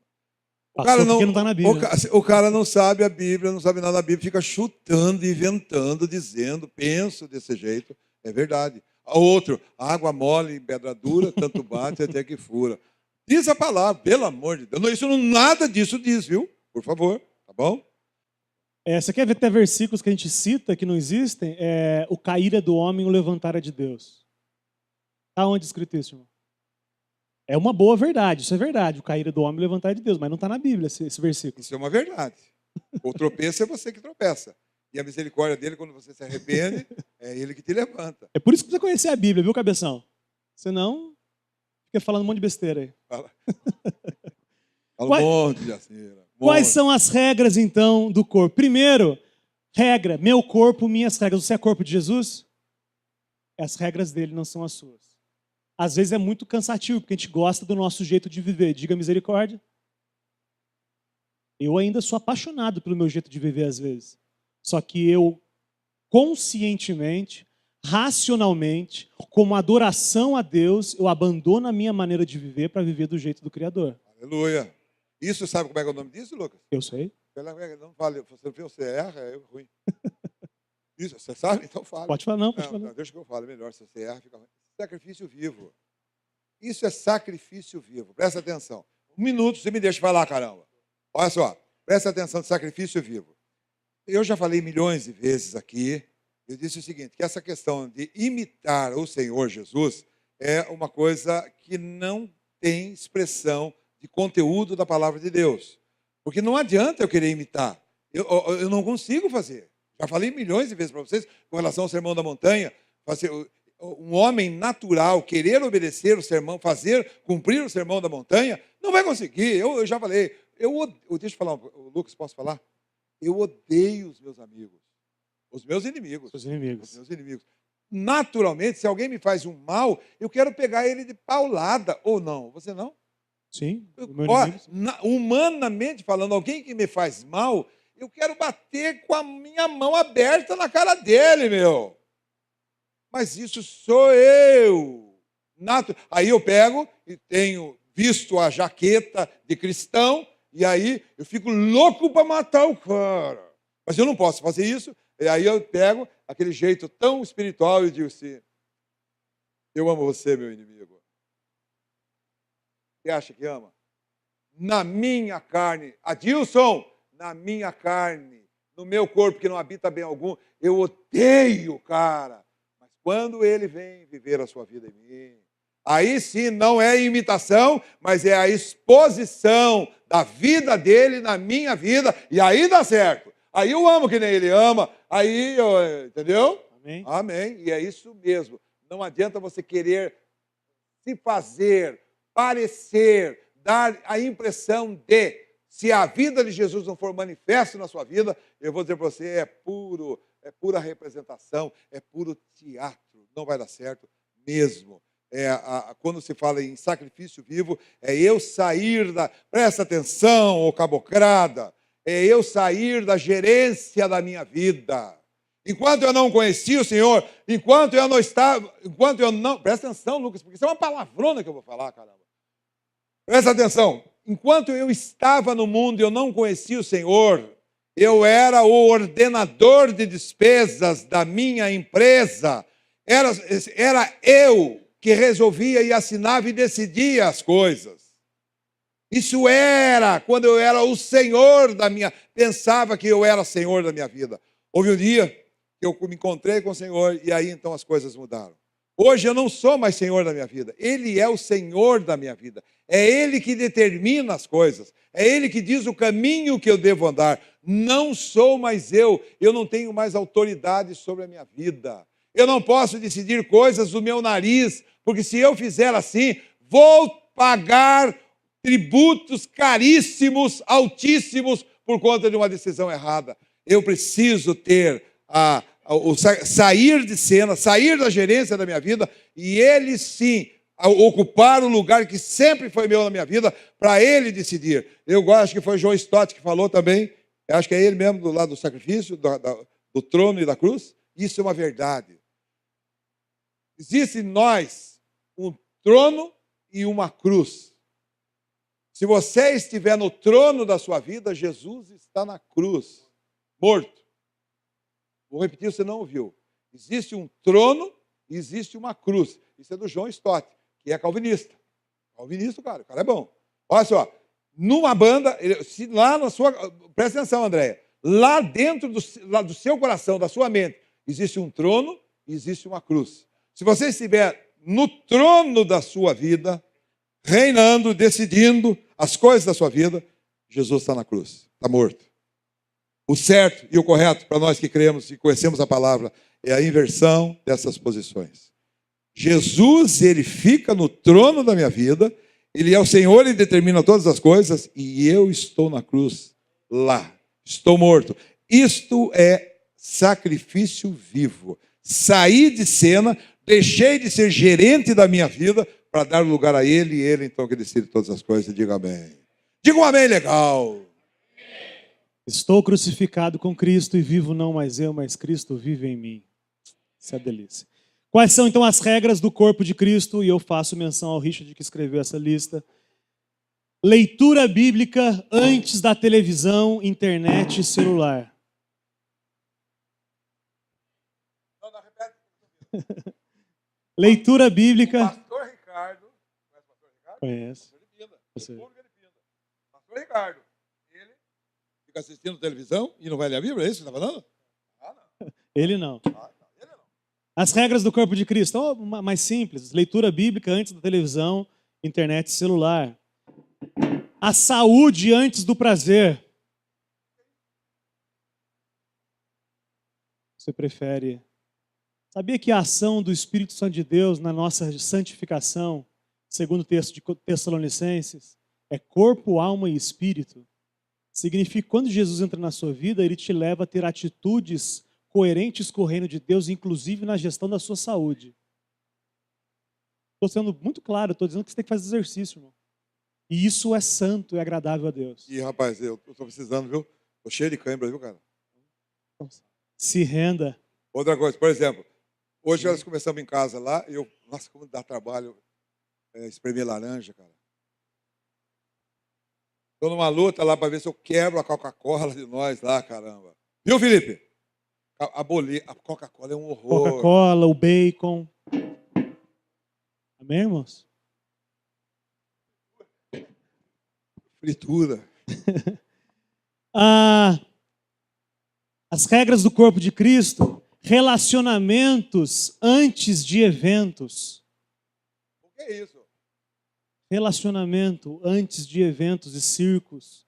Porque não está na Bíblia. O cara não sabe a Bíblia, não sabe nada da Bíblia, fica chutando, inventando, dizendo, penso desse jeito, é verdade. Outro, água mole em pedra dura, tanto bate até que fura. Diz a palavra, pelo amor de Deus. Isso não, nada disso diz, viu? Por favor, tá bom? Você quer ver até versículos que a gente cita que não existem? O cair é do homem, o levantar é de Deus. Está onde escrito isso, irmão? É uma boa verdade, isso é verdade. O cair é do homem, o levantar é de Deus. Mas não está na Bíblia esse versículo. Isso é uma verdade. O tropeço é você que tropeça. E a misericórdia dele, quando você se arrepende, é ele que te levanta. É por isso que você conhecer a Bíblia, viu, cabeção? Senão, fica falando um monte de besteira aí. Fala um monte de asneira. Quais são as regras, então, do corpo? Primeiro, regra, meu corpo, minhas regras. Você é corpo de Jesus? As regras dele não são as suas. Às vezes é muito cansativo, porque a gente gosta do nosso jeito de viver. Diga misericórdia. Eu ainda sou apaixonado pelo meu jeito de viver, às vezes. Só que eu, conscientemente, racionalmente, como adoração a Deus, eu abandono a minha maneira de viver para viver do jeito do Criador. Aleluia. Isso, sabe como é que é o nome disso, Lucas? Eu sei. Não fale, você erra, é ruim. Isso, você sabe? Então fala. Pode falar, não, pode falar. Não, deixa que eu fale melhor, se você erra, fica ruim. Sacrifício vivo. Isso é sacrifício vivo. Presta atenção. 1 minuto, você me deixa falar, caramba. Olha só, presta atenção de sacrifício vivo. Eu já falei milhões de vezes aqui, eu disse o seguinte, que essa questão de imitar o Senhor Jesus é uma coisa que não tem expressão de conteúdo da palavra de Deus. Porque não adianta eu querer imitar. Eu não consigo fazer. Já falei milhões de vezes para vocês com relação ao Sermão da Montanha. Um homem natural querer obedecer o sermão, cumprir o Sermão da Montanha, não vai conseguir. Eu já falei. Deixa eu falar, Lucas, posso falar? Eu odeio os meus amigos. Os meus inimigos. Os inimigos. Os meus inimigos. Naturalmente, se alguém me faz um mal, eu quero pegar ele de paulada. Ou não? Você não? Sim. Humanamente falando, alguém que me faz mal, eu quero bater com a minha mão aberta na cara dele, meu. Mas isso sou eu. Aí eu pego e tenho visto a jaqueta de cristão, e aí eu fico louco para matar o cara. Mas eu não posso fazer isso. E aí eu pego aquele jeito tão espiritual e digo assim, eu amo você, meu inimigo. Você acha que ama? Na minha carne, Adilson, na minha carne, no meu corpo que não habita bem algum, eu odeio o cara. Mas quando ele vem viver a sua vida em mim, aí sim não é imitação, mas é a exposição da vida dele na minha vida, e aí dá certo. Aí eu amo que nem ele ama. Aí, entendeu? Amém? Amém. E é isso mesmo. Não adianta você querer se fazer, parecer, dar a impressão de, se a vida de Jesus não for manifesta na sua vida, eu vou dizer para você, é pura representação, é puro teatro. Não vai dar certo mesmo. Quando se fala em sacrifício vivo, é eu sair da... Presta atenção, ô cabocrada. É eu sair da gerência da minha vida. Enquanto eu não conhecia o Senhor, enquanto eu não... Presta atenção, Lucas, porque isso é uma palavrona que eu vou falar, caramba. Presta atenção. Enquanto eu estava no mundo e eu não conhecia o Senhor, eu era o ordenador de despesas da minha empresa. Era eu que resolvia e assinava e decidia as coisas. Isso era quando eu era o senhor da minha... Pensava que eu era senhor da minha vida. Houve um dia que eu me encontrei com o Senhor e aí então as coisas mudaram. Hoje eu não sou mais senhor da minha vida. Ele é o senhor da minha vida. É Ele que determina as coisas. É Ele que diz o caminho que eu devo andar. Não sou mais eu. Eu não tenho mais autoridade sobre a minha vida. Eu não posso decidir coisas do meu nariz, porque se eu fizer assim, vou pagar tributos caríssimos, altíssimos, por conta de uma decisão errada. Eu preciso ter sair de cena, sair da gerência da minha vida, e Ele sim ocupar o lugar que sempre foi meu na minha vida, para Ele decidir. Eu acho que foi João Stott que falou também, acho que é ele mesmo do lado do sacrifício, do trono e da cruz. Isso é uma verdade. Existe em nós um trono e uma cruz. Se você estiver no trono da sua vida, Jesus está na cruz, morto. Vou repetir, você não ouviu. Existe um trono e existe uma cruz. Isso é do João Stott, que é calvinista. Calvinista, cara, o cara é bom. Olha só, numa banda, lá na sua... Presta atenção, Andréia. Lá dentro do seu coração, da sua mente, existe um trono e existe uma cruz. Se você estiver no trono da sua vida, reinando, decidindo as coisas da sua vida, Jesus está na cruz, está morto. O certo e o correto para nós que cremos e conhecemos a palavra é a inversão dessas posições. Jesus, ele fica no trono da minha vida, ele é o Senhor, ele determina todas as coisas e eu estou na cruz lá, estou morto. Isto é sacrifício vivo. Saí de cena, deixei de ser gerente da minha vida para dar lugar a Ele e Ele então que decide todas as coisas. Diga amém. Diga um amém legal. Estou crucificado com Cristo e vivo não mais eu, mas Cristo vive em mim. Isso é delícia. Quais são então as regras do corpo de Cristo? E eu faço menção ao Richard que escreveu essa lista. Leitura bíblica antes da televisão, internet e celular. Não, repete. Leitura bíblica. Pastor Ricardo. Conhece o Pastor Ricardo? Conheço. Pastor Ricardo. Ele fica assistindo televisão e não vai ler a Bíblia, é isso que você está falando? Não. Ele não. Ele não. As regras do corpo de Cristo, mais simples. Leitura bíblica antes da televisão, internet e celular. A saúde antes do prazer. Você prefere? Sabia que a ação do Espírito Santo de Deus na nossa santificação, segundo o texto de Tessalonicenses, é corpo, alma e espírito? Significa que quando Jesus entra na sua vida, ele te leva a ter atitudes coerentes com o reino de Deus, inclusive na gestão da sua saúde. Estou sendo muito claro, estou dizendo que você tem que fazer exercício, irmão. E isso é santo, é agradável a Deus. E rapaz, eu estou precisando, viu? Estou cheio de cãibra, viu, cara? Se renda. Outra coisa, por exemplo, hoje nós começamos em casa lá, nossa, como dá trabalho espremer laranja, cara. Estou numa luta lá para ver se eu quebro a Coca-Cola de nós lá, caramba. Viu, Felipe? A Coca-Cola é um horror. Coca-Cola, o bacon. Amém, irmãos? Fritura. As regras do corpo de Cristo, relacionamentos antes de eventos. O que é isso? Relacionamento antes de eventos e circos.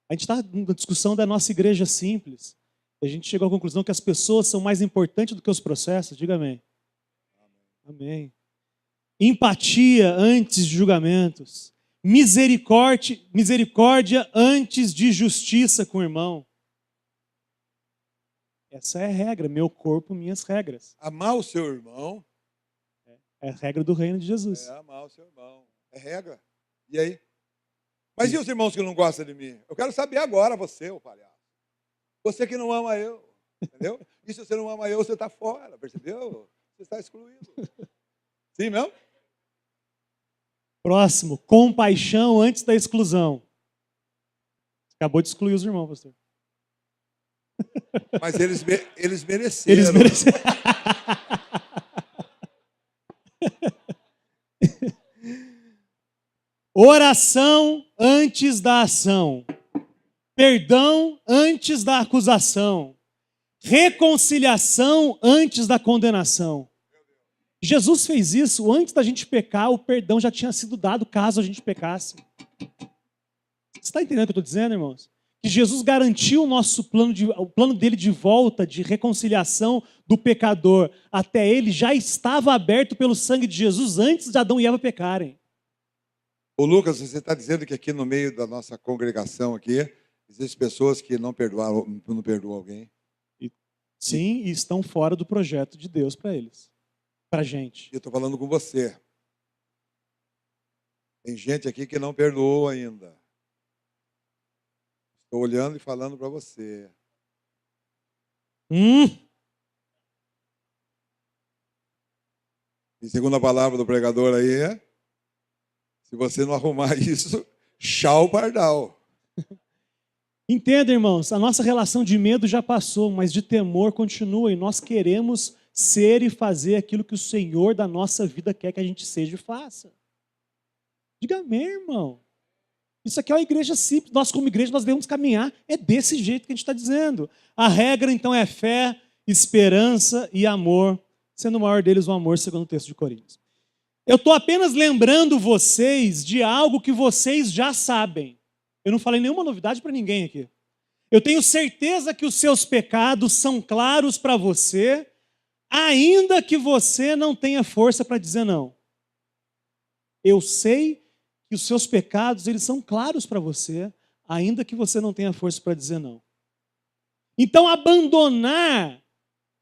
A gente está na discussão da nossa igreja simples. A gente chegou à conclusão que as pessoas são mais importantes do que os processos. Diga amém. Amém. Empatia antes de julgamentos. Misericórdia antes de justiça com o irmão. Essa é a regra. Meu corpo, minhas regras. Amar o seu irmão. É a regra do reino de Jesus. É amar o seu irmão. É regra. E aí? Mas e os irmãos que não gostam de mim? Eu quero saber agora, você, ô palhaço. Você que não ama eu. Entendeu? E se você não ama eu, você está fora. Percebeu? Você está excluído. Sim mesmo? Próximo. Compaixão antes da exclusão. Acabou de excluir os irmãos, pastor. Mas eles mereceram. Eles mereceram. Oração antes da ação. Perdão antes da acusação. Reconciliação antes da condenação. Jesus fez isso antes da gente pecar, o perdão já tinha sido dado caso a gente pecasse. Você está entendendo o que eu estou dizendo, irmãos? Que Jesus garantiu o plano dele de volta, de reconciliação do pecador até ele, já estava aberto pelo sangue de Jesus antes de Adão e Eva pecarem. Ô Lucas, você está dizendo que aqui no meio da nossa congregação aqui, existem pessoas que não perdoam alguém? Sim, e estão fora do projeto de Deus para eles, para a gente. Eu estou falando com você. Tem gente aqui que não perdoou ainda. Estou olhando e falando para você. E segundo a palavra do pregador aí, se você não arrumar isso, tchau pardal. Entenda, irmãos, a nossa relação de medo já passou, mas de temor continua e nós queremos ser e fazer aquilo que o Senhor da nossa vida quer que a gente seja e faça. Diga amém, irmão. Isso aqui é uma igreja simples. Nós, como igreja, nós devemos caminhar. É desse jeito que a gente está dizendo. A regra, então, é fé, esperança e amor, sendo o maior deles o amor, segundo o texto de Coríntios. Eu estou apenas lembrando vocês de algo que vocês já sabem. Eu não falei nenhuma novidade para ninguém aqui. Eu tenho certeza que os seus pecados são claros para você, ainda que você não tenha força para dizer não. Eu sei que os seus pecados, eles são claros para você, ainda que você não tenha força para dizer não. Então, abandonar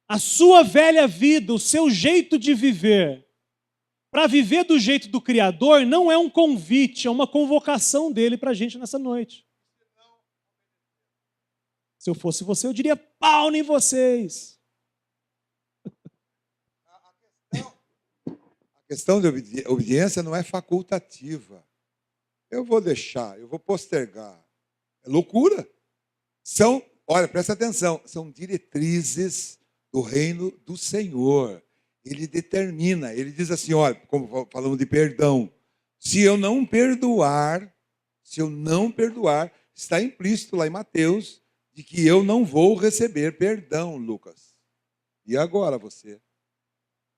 a sua velha vida, o seu jeito de viver, para viver do jeito do Criador, não é um convite, é uma convocação dele para a gente nessa noite. Se eu fosse você, eu diria pau em vocês. A questão de obediência não é facultativa. Eu vou deixar, eu vou postergar. É loucura. Olha, presta atenção, são diretrizes do reino do Senhor. Ele determina, ele diz assim, olha, como falamos de perdão, se eu não perdoar, está implícito lá em Mateus, de que eu não vou receber perdão, Lucas. E agora você?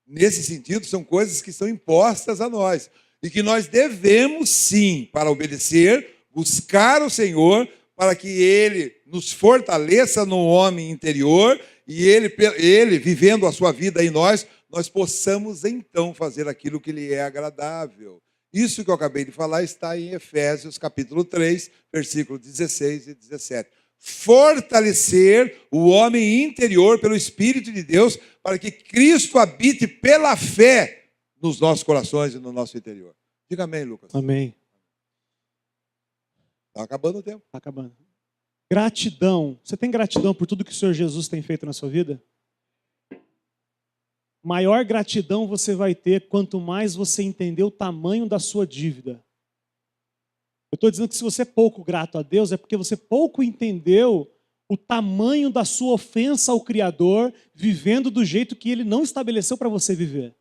Nesse sentido, são coisas que são impostas a nós, e que nós devemos sim, para obedecer, buscar o Senhor, para que Ele nos fortaleça no homem interior, e Ele vivendo a sua vida em nós possamos então fazer aquilo que lhe é agradável. Isso que eu acabei de falar está em Efésios capítulo 3, versículos 16 e 17. Fortalecer o homem interior pelo Espírito de Deus, para que Cristo habite pela fé nos nossos corações e no nosso interior. Diga amém, Lucas. Amém. Está acabando o tempo. Está acabando. Gratidão. Você tem gratidão por tudo que o Senhor Jesus tem feito na sua vida? Maior gratidão você vai ter quanto mais você entender o tamanho da sua dívida. Eu estou dizendo que se você é pouco grato a Deus, é porque você pouco entendeu o tamanho da sua ofensa ao Criador, vivendo do jeito que Ele não estabeleceu para você viver.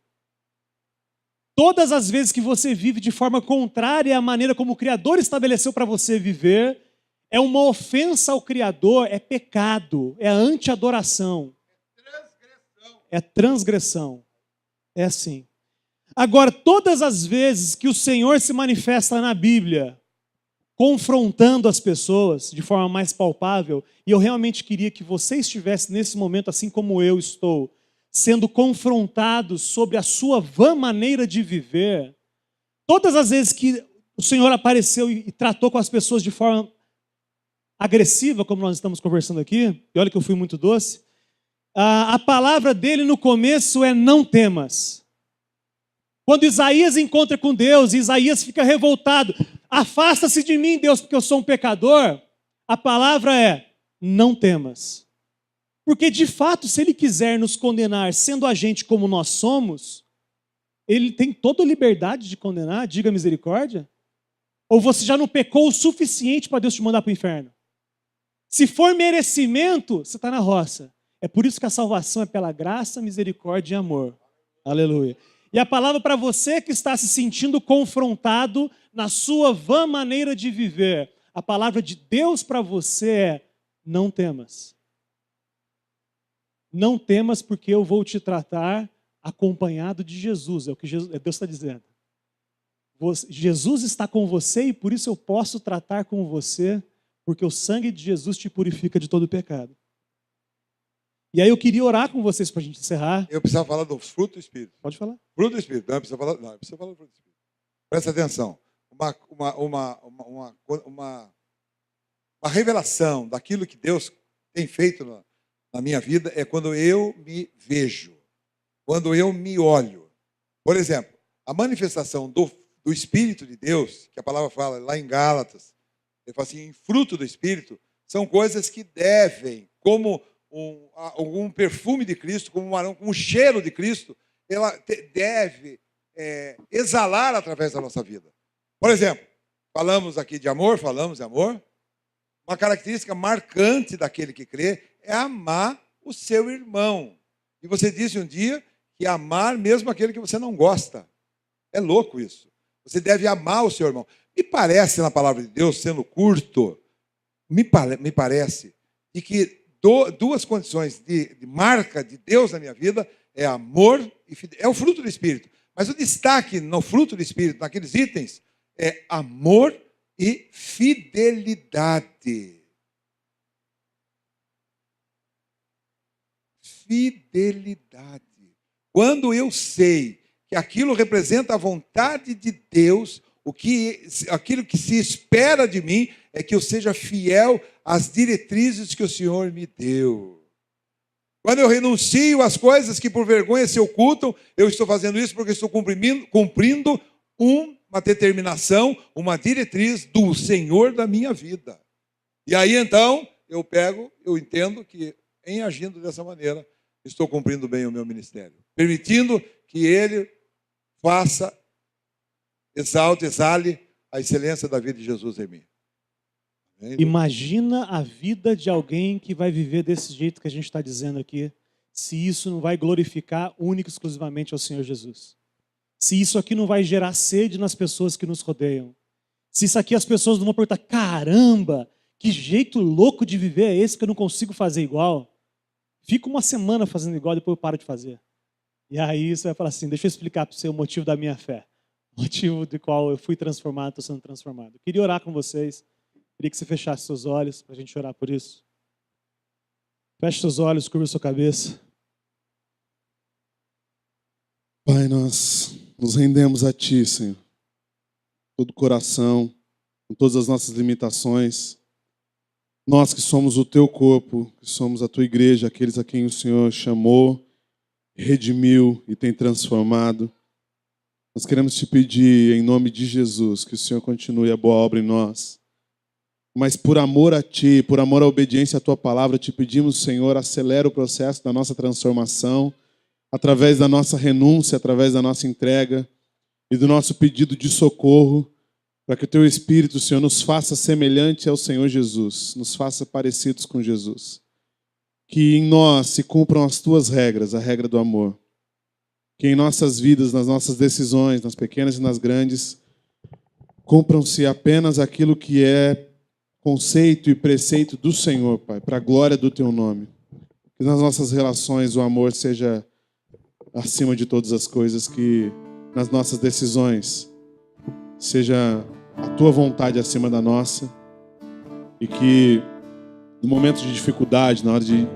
Todas as vezes que você vive de forma contrária à maneira como o Criador estabeleceu para você viver, é uma ofensa ao Criador, é pecado, é anti-adoração. É transgressão. É assim. Agora, todas as vezes que o Senhor se manifesta na Bíblia, confrontando as pessoas de forma mais palpável, e eu realmente queria que você estivesse nesse momento, assim como eu estou, sendo confrontado sobre a sua vã maneira de viver. Todas as vezes que o Senhor apareceu e tratou com as pessoas de forma agressiva, como nós estamos conversando aqui, e olha que eu fui muito doce, a palavra dele no começo é não temas. Quando Isaías encontra com Deus, Isaías fica revoltado. Afasta-se de mim, Deus, porque eu sou um pecador. A palavra é, não temas. Porque, de fato, se ele quiser nos condenar, sendo a gente como nós somos, ele tem toda a liberdade de condenar, diga misericórdia. Ou você já não pecou o suficiente para Deus te mandar para o inferno? Se for merecimento, você está na roça. É por isso que a salvação é pela graça, misericórdia e amor. Aleluia. E a palavra para você que está se sentindo confrontado na sua vã maneira de viver, a palavra de Deus para você é, não temas. Não temas porque eu vou te tratar acompanhado de Jesus, é o que Deus está dizendo. Jesus está com você e por isso eu posso tratar com você, porque o sangue de Jesus te purifica de todo pecado. E aí eu queria orar com vocês para a gente encerrar. Eu precisava falar do fruto do Espírito. Pode falar. Fruto do Espírito. Não, eu preciso falar do fruto do Espírito. Presta atenção. Uma revelação daquilo que Deus tem feito na minha vida é quando eu me vejo, quando eu me olho. Por exemplo, a manifestação do Espírito de Deus, que a palavra fala lá em Gálatas, ele fala assim, fruto do Espírito, são coisas que devem, como um perfume de Cristo, como um aroma, como um cheiro de Cristo, ela deve exalar através da nossa vida. Por exemplo, falamos aqui de amor, uma característica marcante daquele que crê é amar o seu irmão. E você disse um dia que amar mesmo aquele que você não gosta. É louco isso. Você deve amar o seu irmão. Me parece, na palavra de Deus, sendo curto, me parece de que duas condições de marca de Deus na minha vida é amor e fidelidade. É o fruto do Espírito. Mas o destaque no fruto do Espírito, naqueles itens, é amor e fidelidade. Fidelidade. Quando eu sei que aquilo representa a vontade de Deus, aquilo que se espera de mim é que eu seja fiel às diretrizes que o Senhor me deu. Quando eu renuncio às coisas que por vergonha se ocultam, eu estou fazendo isso porque estou cumprindo uma determinação, uma diretriz do Senhor da minha vida. E aí então eu entendo que em agindo dessa maneira, estou cumprindo bem o meu ministério, permitindo que Ele exale a excelência da vida de Jesus em mim. Amém? Imagina a vida de alguém que vai viver desse jeito que a gente está dizendo aqui, se isso não vai glorificar única e exclusivamente ao Senhor Jesus. Se isso aqui não vai gerar sede nas pessoas que nos rodeiam. Se isso aqui as pessoas não vão perguntar, caramba, que jeito louco de viver é esse que eu não consigo fazer igual? Fico uma semana fazendo igual, depois eu paro de fazer. E aí você vai falar assim, deixa eu explicar para você o motivo da minha fé. O motivo do qual eu fui transformado, estou sendo transformado. Eu queria orar com vocês. Queria que você fechasse seus olhos para a gente orar por isso. Feche seus olhos, curva sua cabeça. Pai, nós nos rendemos a Ti, Senhor. Todo o coração, com todas as nossas limitações. Nós que somos o Teu corpo, que somos a Tua igreja, aqueles a quem o Senhor chamou, redimiu e tem transformado. Nós queremos Te pedir, em nome de Jesus, que o Senhor continue a boa obra em nós. Mas por amor a Ti, por amor à obediência à Tua palavra, Te pedimos, Senhor, acelera o processo da nossa transformação, através da nossa renúncia, através da nossa entrega e do nosso pedido de socorro, para que o Teu Espírito, Senhor, nos faça semelhante ao Senhor Jesus, nos faça parecidos com Jesus. Que em nós se cumpram as Tuas regras, a regra do amor. Que em nossas vidas, nas nossas decisões, nas pequenas e nas grandes, cumpram-se apenas aquilo que é conceito e preceito do Senhor, Pai, para a glória do Teu nome. Que nas nossas relações o amor seja acima de todas as coisas, que nas nossas decisões seja a tua vontade acima da nossa, e que no momento de dificuldade, na hora de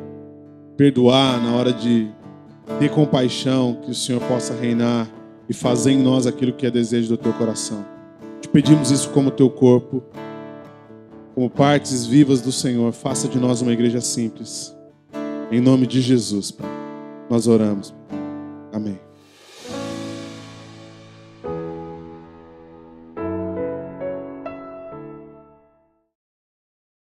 perdoar, na hora de ter compaixão, que o Senhor possa reinar e fazer em nós aquilo que é desejo do teu coração. Te pedimos isso como teu corpo, como partes vivas do Senhor. Faça de nós uma igreja simples. Em nome de Jesus, Pai, nós oramos. Amém.